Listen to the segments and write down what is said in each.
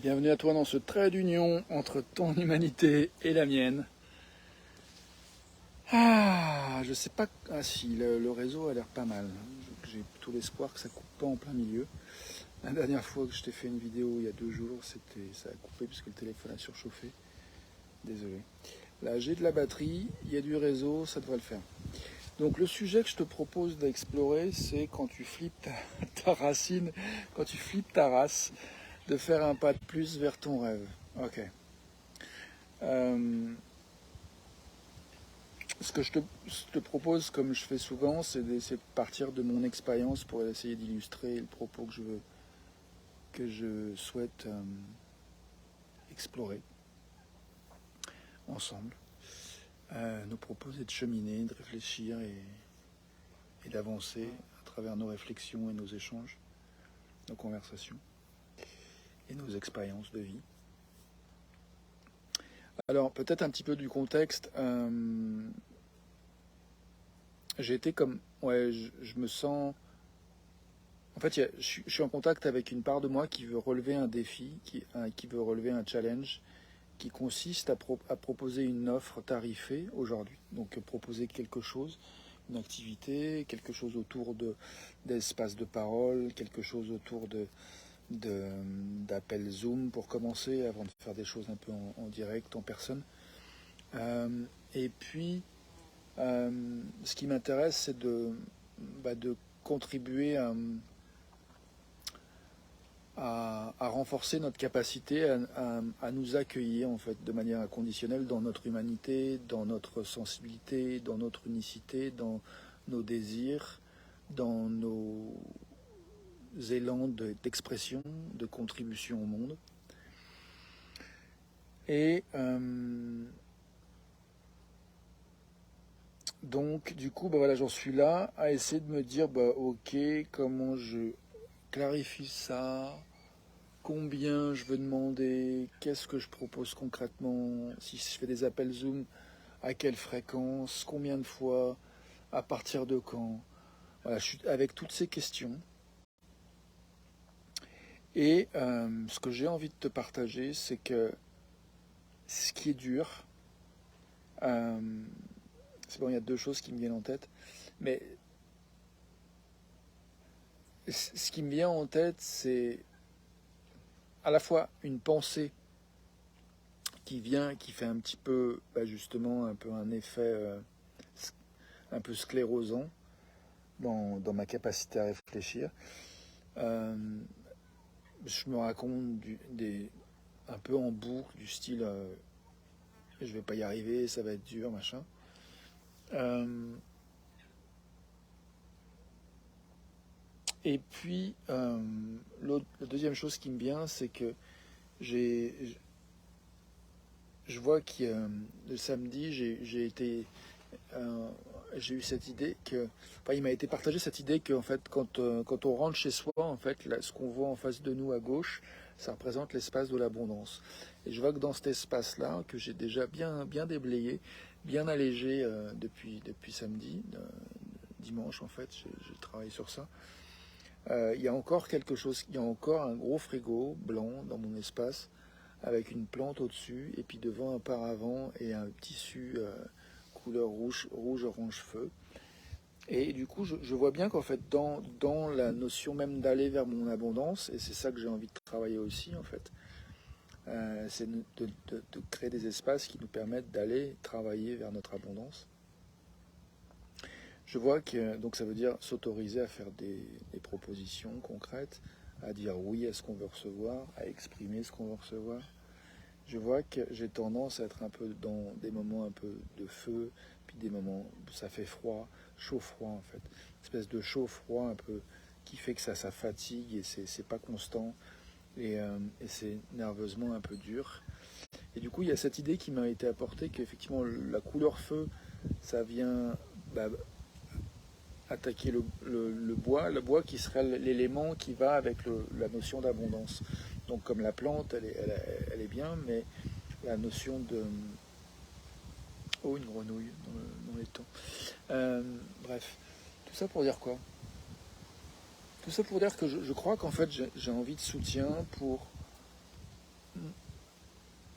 Bienvenue à toi dans ce trait d'union entre ton humanité et la mienne. Je sais pas. Ah si, le réseau a l'air pas mal. J'ai tout l'espoir que ça coupe pas en plein milieu. La dernière fois que je t'ai fait une vidéo il y a 2 jours, ça a coupé puisque le téléphone a surchauffé. Désolé. Là, j'ai de la batterie, il y a du réseau, ça devrait le faire. Donc le sujet que je te propose d'explorer, c'est quand tu flippes ta racine, quand tu flippes ta race, de faire un pas de plus vers ton rêve. Ok. Euh, Ce que je te propose, comme je fais souvent, c'est d'essayer de partir de mon expérience pour essayer d'illustrer le propos que je souhaite explorer ensemble. Nos propos, c'est de cheminer, de réfléchir et d'avancer à travers nos réflexions et nos échanges, nos conversations et nos expériences de vie. Alors, peut-être un petit peu du contexte. J'ai été comme... Ouais, je me sens... En fait, je suis en contact avec une part de moi qui veut relever un défi, qui veut relever un challenge, qui consiste à proposer une offre tarifée aujourd'hui. Donc proposer quelque chose, une activité, quelque chose autour d'espace de parole, quelque chose autour d'appels Zoom pour commencer, avant de faire des choses un peu en direct, en personne. Et puis, ce qui m'intéresse, c'est de contribuer à renforcer notre capacité à nous accueillir en fait de manière inconditionnelle dans notre humanité, dans notre sensibilité, dans notre unicité, dans nos désirs, dans nos élans d'expression, de contribution au monde. Et donc du coup, voilà, j'en suis là à essayer de me dire, ok, comment je clarifie ça, combien je veux demander, qu'est-ce que je propose concrètement, si je fais des appels Zoom, à quelle fréquence, combien de fois, à partir de quand. Voilà, je suis avec toutes ces questions. Et ce que j'ai envie de te partager, c'est que ce qui est dur, euh, c'est bon, il y a 2 choses qui me viennent en tête, mais ce qui me vient en tête, c'est à la fois une pensée qui fait un petit peu, justement, un peu un effet un peu sclérosant dans ma capacité à réfléchir. Euh, je me raconte un peu en boucle, du style je vais pas y arriver, ça va être dur, machin. Euh, et puis, la deuxième chose qui me vient, c'est que j'ai, je vois que le samedi, euh, j'ai eu cette idée que, enfin, il m'a été partagé cette idée que, en fait, quand on rentre chez soi, en fait, là, ce qu'on voit en face de nous à gauche, ça représente l'espace de l'abondance. Et je vois que dans cet espace-là, que j'ai déjà bien déblayé, bien allégé depuis samedi, dimanche en fait, j'ai travaillé sur ça. Il y a encore quelque chose, il y a encore un gros frigo blanc dans mon espace avec une plante au-dessus et puis devant un paravent et un tissu couleur rouge orange feu. Et du coup, je vois bien qu'en fait, dans la notion même d'aller vers mon abondance, et c'est ça que j'ai envie de travailler aussi, en fait, c'est de créer des espaces qui nous permettent d'aller travailler vers notre abondance. Je vois que donc ça veut dire s'autoriser à faire des propositions concrètes, à dire oui à ce qu'on veut recevoir, à exprimer ce qu'on veut recevoir. Je vois que j'ai tendance à être un peu dans des moments un peu de feu, puis des moments où ça fait froid, chaud-froid en fait. Une espèce de chaud-froid un peu qui fait que ça fatigue et c'est pas constant et c'est nerveusement un peu dur. Et du coup, il y a cette idée qui m'a été apportée qu'effectivement la couleur feu, ça vient bah, attaquer le bois qui serait l'élément qui va avec la notion d'abondance. Donc comme la plante, elle est bien, mais la notion de... Oh, une grenouille dans les temps. Bref, tout ça pour dire quoi? Tout ça pour dire que je crois qu'en fait j'ai envie de soutien pour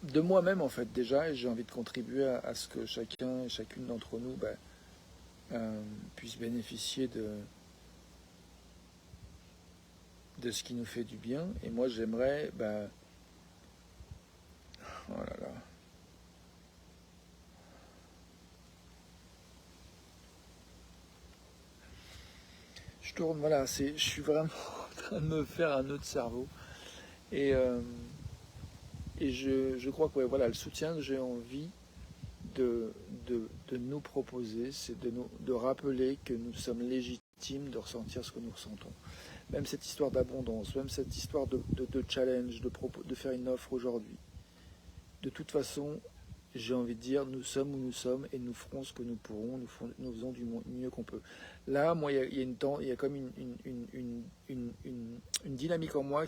de moi-même en fait déjà, et j'ai envie de contribuer à ce que chacun et chacune d'entre nous puisse bénéficier de ce qui nous fait du bien. Et moi j'aimerais, oh là là, je tourne, voilà, je suis vraiment en train de me faire un nœud de cerveau. Et, euh, et je crois que ouais, voilà, le soutien que j'ai envie de nous proposer, c'est de rappeler que nous sommes légitimes de ressentir ce que nous ressentons. Même cette histoire d'abondance, même cette histoire de challenge, de faire une offre aujourd'hui. De toute façon, j'ai envie de dire, nous sommes où nous sommes et nous ferons ce que nous pourrons, nous faisons du mieux qu'on peut. Là, moi, il y a comme une dynamique en moi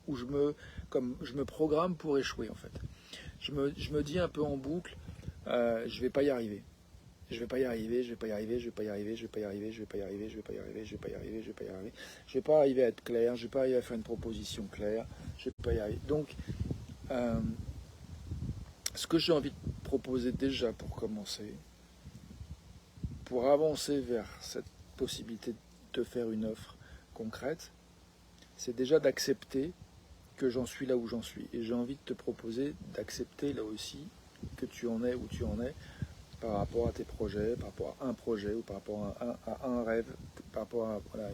où je me programme pour échouer, en fait. Je me dis un peu en boucle, je vais pas y arriver. Je vais pas y arriver, je vais pas y arriver, je vais pas y arriver, je vais pas y arriver, je vais pas y arriver, je vais pas y arriver, je vais pas y arriver, je vais pas y arriver. Je vais pas arriver à être clair, je vais pas arriver à faire une proposition claire, je vais pas y arriver. Donc, euh, ce que j'ai envie de proposer déjà pour commencer, pour avancer vers cette possibilité de faire une offre concrète, c'est déjà d'accepter que j'en suis là où j'en suis. Et j'ai envie de te proposer d'accepter là aussi que tu en es où tu en es par rapport à tes projets, par rapport à un projet ou par rapport à un rêve, par rapport à, voilà,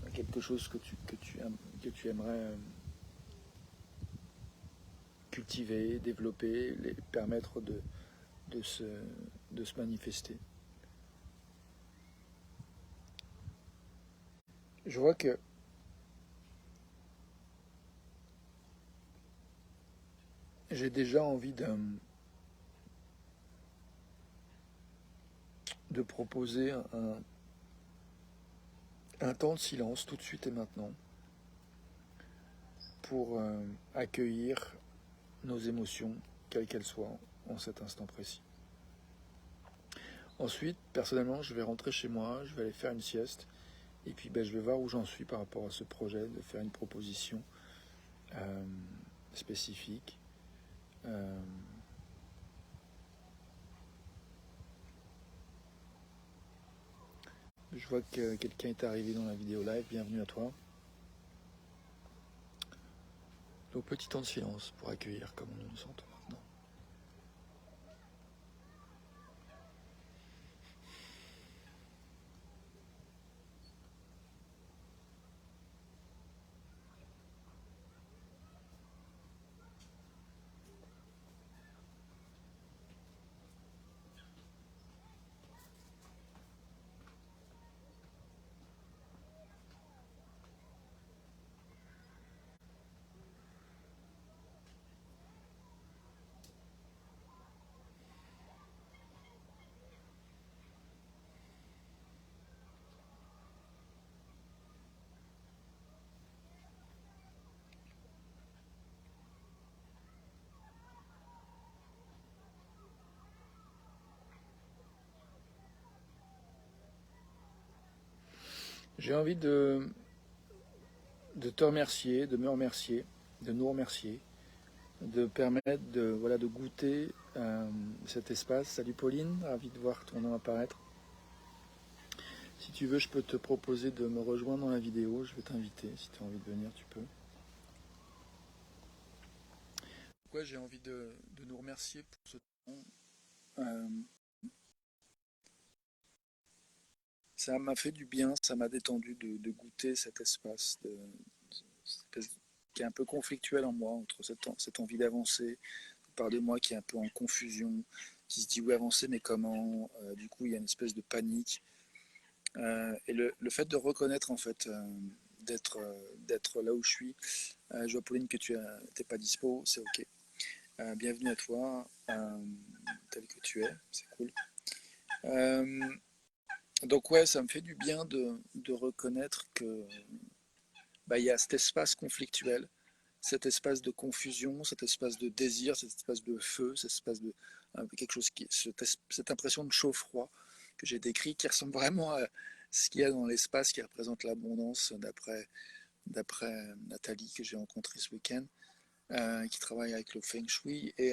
à quelque chose que tu aimerais cultiver, développer, permettre de, se, de se manifester. Je vois que j'ai déjà envie de proposer un temps de silence tout de suite et maintenant pour accueillir nos émotions, quelles qu'elles soient, en cet instant précis. Ensuite, personnellement, je vais rentrer chez moi, je vais aller faire une sieste, et puis je vais voir où j'en suis par rapport à ce projet, de faire une proposition euh, spécifique. Euh, je vois que quelqu'un est arrivé dans la vidéo live, bienvenue à toi. Donc petit temps de silence pour accueillir comme nous nous sentons maintenant. J'ai envie de te remercier, de me remercier, de nous remercier, de permettre voilà, de goûter cet espace. Salut Pauline, ravi de voir ton nom apparaître. Si tu veux, je peux te proposer de me rejoindre dans la vidéo. Je vais t'inviter. Si tu as envie de venir, tu peux. Pourquoi j'ai envie de nous remercier pour ce temps. Euh, Ça m'a fait du bien, ça m'a détendu de goûter cet espace qui est un peu conflictuel en moi, entre cette envie d'avancer, part de moi qui est un peu en confusion, qui se dit oui avancer mais comment, du coup il y a une espèce de panique. Et le fait de reconnaître en fait, d'être là où je suis, je vois Pauline que tu n'es pas dispo, c'est ok. Bienvenue à toi, tel que tu es, c'est cool. Euh, donc ouais, ça me fait du bien de reconnaître que il y a cet espace conflictuel, cet espace de confusion, cet espace de désir, cet espace de feu, cet espace de quelque chose cette impression de chaud-froid que j'ai décrit, qui ressemble vraiment à ce qu'il y a dans l'espace, qui représente l'abondance d'après Nathalie que j'ai rencontrée ce week-end. qui travaille avec le Feng Shui, et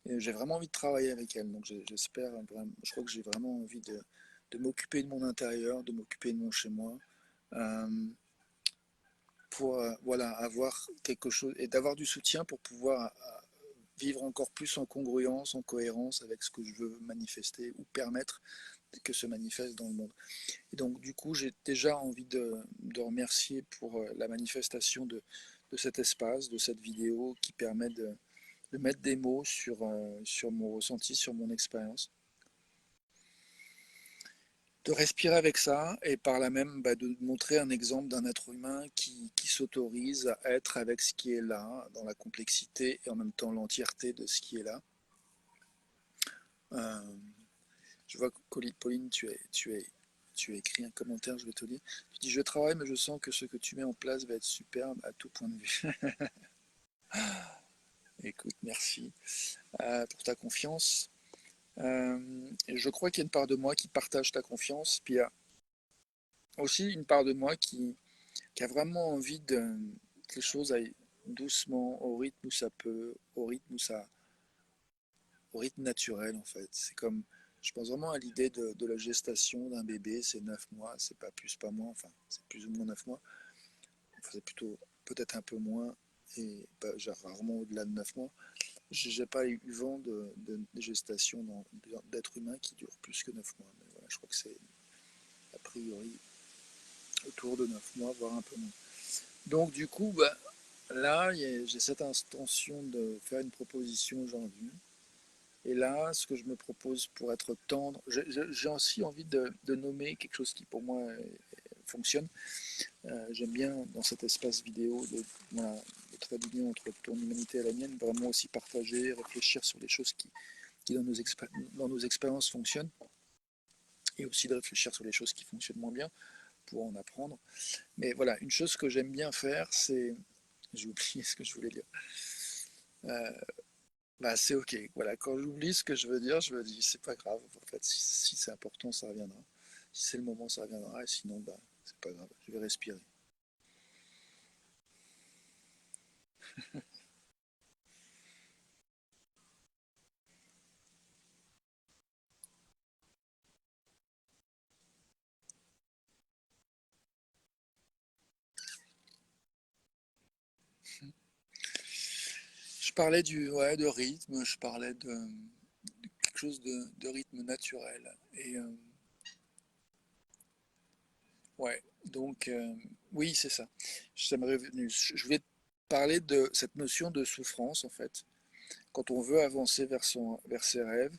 j'ai vraiment envie de travailler avec elle. Donc j'espère vraiment, je crois que j'ai vraiment envie de m'occuper de mon intérieur, de m'occuper de mon chez moi, euh, pour voilà, avoir quelque chose et d'avoir du soutien pour pouvoir vivre encore plus en congruence, en cohérence avec ce que je veux manifester ou permettre que se manifeste dans le monde. Et donc du coup, j'ai déjà envie de remercier pour la manifestation de cet espace, de cette vidéo qui permet de mettre des mots sur mon ressenti, sur mon expérience, de respirer avec ça et par là même de montrer un exemple d'un être humain qui s'autorise à être avec ce qui est là, dans la complexité et en même temps l'entièreté de ce qui est là. Euh, je vois que Pauline, tu as écrit un commentaire, je vais te lire. Tu dis: je travaille, mais je sens que ce que tu mets en place va être superbe à tout point de vue. Écoute, merci pour ta confiance. Je crois qu'il y a une part de moi qui partage ta confiance, puis il y a aussi une part de moi qui a vraiment envie que les choses aillent doucement, au rythme où ça peut, au rythme naturel en fait. C'est comme, je pense vraiment à l'idée de la gestation d'un bébé, c'est 9 mois, c'est pas plus, pas moins, enfin, c'est plus ou moins 9 mois, enfin, c'est plutôt peut-être un peu moins, et genre, rarement au-delà de 9 mois. J'ai pas eu vent de gestation d'être humain qui dure plus que 9 mois, mais voilà, je crois que c'est a priori autour de 9 mois, voire un peu moins. Donc du coup, là, j'ai cette intention de faire une proposition aujourd'hui. Et là, ce que je me propose pour être tendre, j'ai aussi envie de nommer quelque chose qui pour moi fonctionne. J'aime bien dans cet espace vidéo voilà, de trait d'union entre ton humanité et la mienne, vraiment aussi partager, réfléchir sur les choses qui dans nos expériences fonctionnent, et aussi de réfléchir sur les choses qui fonctionnent moins bien pour en apprendre. Mais voilà, une chose que j'aime bien faire, c'est... J'ai oublié ce que je voulais dire. Euh, c'est ok. Voilà, quand j'oublie ce que je me dis, c'est pas grave. En fait, si c'est important, ça reviendra. Si c'est le moment, ça reviendra. Et sinon, c'est pas grave. Je vais respirer. Je parlais ouais, de rythme, je parlais de quelque chose de rythme naturel. Et ouais, donc oui, c'est ça. Ça m'est revenu. Je voulais te parler de cette notion de souffrance, en fait. Quand on veut avancer vers ses rêves,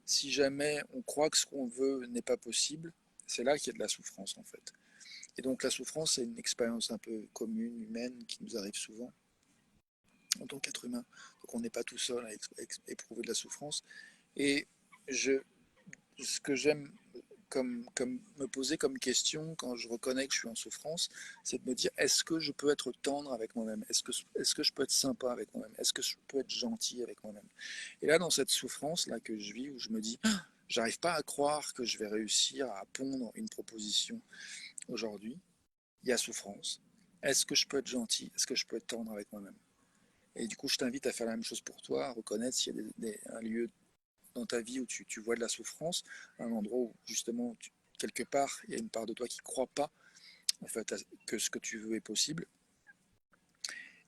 si jamais on croit que ce qu'on veut n'est pas possible, c'est là qu'il y a de la souffrance, en fait. Et donc la souffrance, c'est une expérience un peu commune, humaine, qui nous arrive souvent en tant qu'être humain. Donc on n'est pas tout seul à éprouver de la souffrance. Et je, ce que j'aime comme me poser comme question quand je reconnais que je suis en souffrance, c'est de me dire: est-ce que je peux être tendre avec moi-même? Est-ce que je peux être sympa avec moi-même? Est-ce que je peux être gentil avec moi-même? Et là, dans cette souffrance-là que je vis, où je me dis: ah, j'arrive pas à croire que je vais réussir à pondre une proposition aujourd'hui, il y a souffrance. Est-ce que je peux être gentil? Est-ce que je peux être tendre avec moi-même? Et du coup, je t'invite à faire la même chose pour toi, à reconnaître s'il y a un lieu dans ta vie où tu vois de la souffrance, un endroit où justement, quelque part, il y a une part de toi qui ne croit pas en fait, que ce que tu veux est possible,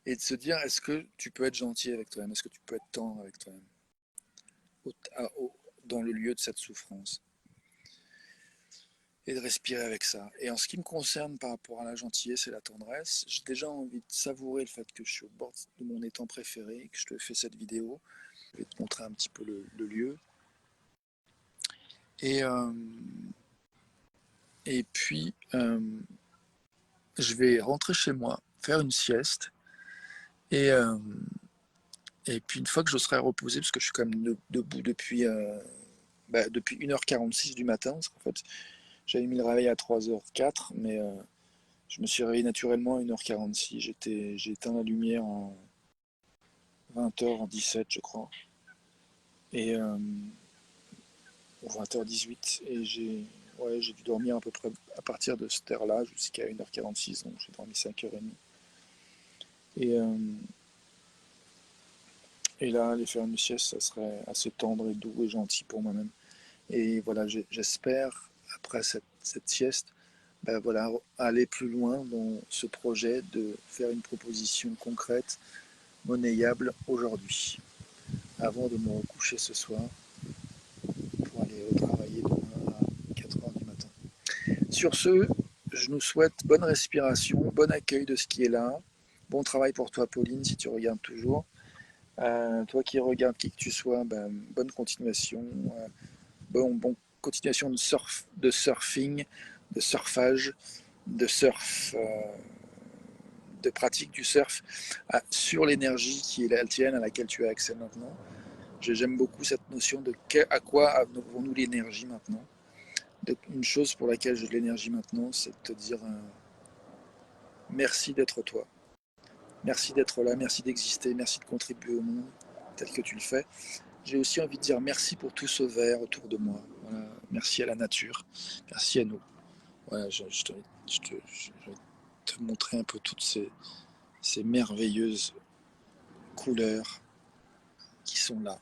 et de se dire: est-ce que tu peux être gentil avec toi-même? Est-ce que tu peux être tendre avec toi-même dans le lieu de cette souffrance? Et de respirer avec ça. Et en ce qui me concerne par rapport à la gentillesse et la tendresse, j'ai déjà envie de savourer le fait que je suis au bord de mon étang préféré, que je te fais cette vidéo. Je vais te montrer un petit peu le lieu. Et, euh, et puis, je vais rentrer chez moi, faire une sieste. Et, euh, et puis, une fois que je serai reposé, parce que je suis quand même debout depuis 1h46 du matin, parce qu'en fait, j'avais mis le réveil à 3h04, mais je me suis réveillé naturellement à 1h46. J'ai éteint la lumière en 20h17, je crois. Et 20h18. Et j'ai dû dormir à peu près à partir de cette heure-là jusqu'à 1h46. Donc j'ai dormi 5h30. Et, Et là, aller faire une sieste, ça serait assez tendre et doux et gentil pour moi-même. Et voilà, j'espère, après cette sieste, ben voilà, aller plus loin dans ce projet de faire une proposition concrète, monnayable aujourd'hui, avant de me recoucher ce soir pour aller retravailler demain à 4 heures du matin. Sur ce, je nous souhaite bonne respiration, bon accueil de ce qui est là. Bon travail pour toi, Pauline, si tu regardes toujours. Toi qui regardes, qui que tu sois, ben, bonne continuation. Bon continuation de surfing, de surfage, de surf, de pratique du surf sur l'énergie qui est la tienne, à laquelle tu as accès maintenant. J'aime beaucoup cette notion de à quoi avons-nous l'énergie maintenant. Une chose pour laquelle j'ai de l'énergie maintenant, c'est de te dire merci d'être toi. Merci d'être là, merci d'exister, merci de contribuer au monde tel que tu le fais. J'ai aussi envie de dire merci pour tout ce vert autour de moi. Voilà. Merci à la nature, merci à nous. Voilà, je vais te montrer un peu toutes ces merveilleuses couleurs qui sont là,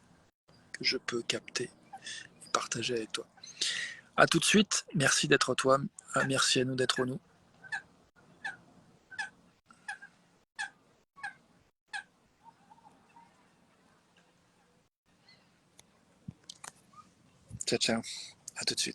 que je peux capter et partager avec toi. A tout de suite, merci d'être toi, merci à nous d'être nous. Ciao, ciao, à tout de suite.